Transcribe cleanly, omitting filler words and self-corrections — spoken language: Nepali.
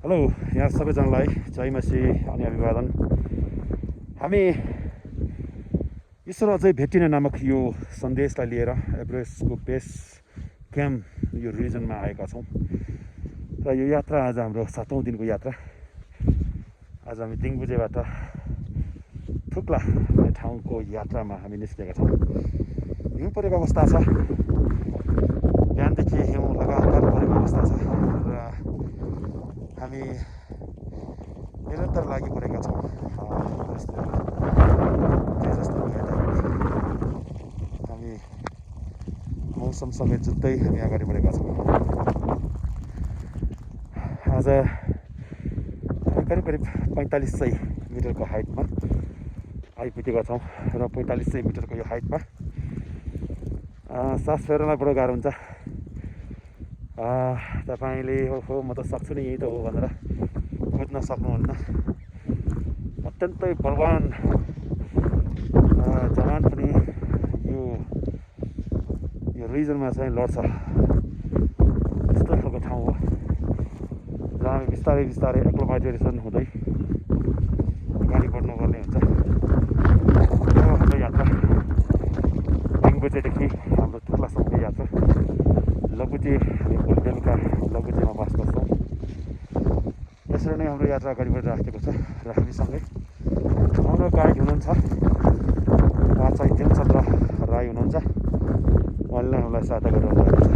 हेलो यहाँ सबैजनालाई जय मसीह अनि अभिवादन। हामी ईश्वर अझै भेटिन नामक यो सन्देशलाई लिएर एभरेस्टको बेस क्याम्प यो रिजनमा आएका छौँ र यो यात्रा आज हाम्रो 7औं दिनको यात्रा। आज हामी दिङबुझेबाट थुक्ला भन्ने ठाउँको यात्रामा हामी निस्केका छौँ। हिउँ परेको अवस्था छ, बिहानदेखि हिउँ लगातार परेको अवस्था छ र हामी निरन्तर लागि परेका छौँ। जस्तो भए तापनि हामी मौसमसँगै जुत्दै हामी अगाडि बढेका छौँ। आज हामी करिब 4500 मिटरको हाइटमा आइपुगेका छौँ र 4500 मिटरको यो हाइटमा सास फेर्नलाई बडो गाह्रो हुन्छ। तपाईँले हो म त सक्छु नि, यही त हो भनेर कुद्न सक्नुहुन्न। अत्यन्तै बलवान जवान पनि यो रिजनमा चाहिँ लड्छ, यस्तो खालको ठाउँ हो जहाँ हामी बिस्तारै बिस्तारै एक्लोमाइजेसन हुँदै अगाडि बढ्नुपर्ने हुन्छ। यो हाम्रो यात्रा दिङबुझेदेखि हाम्रो थुक्लासम्मको यात्रा। लघुजी हामी भोलि बेलुका लघुजीमा बास गर्छौँ। यसरी नै हाम्रो यात्रा अगाडि बढिराखेको छ र हामीसँगै हाम्रो गाइड हुनुहुन्छ, उहाँ चाहिँ दिनचन्द्र राई हुनुहुन्छ। उहाँले हामीलाई सहायता गरिरहनु भएको छ।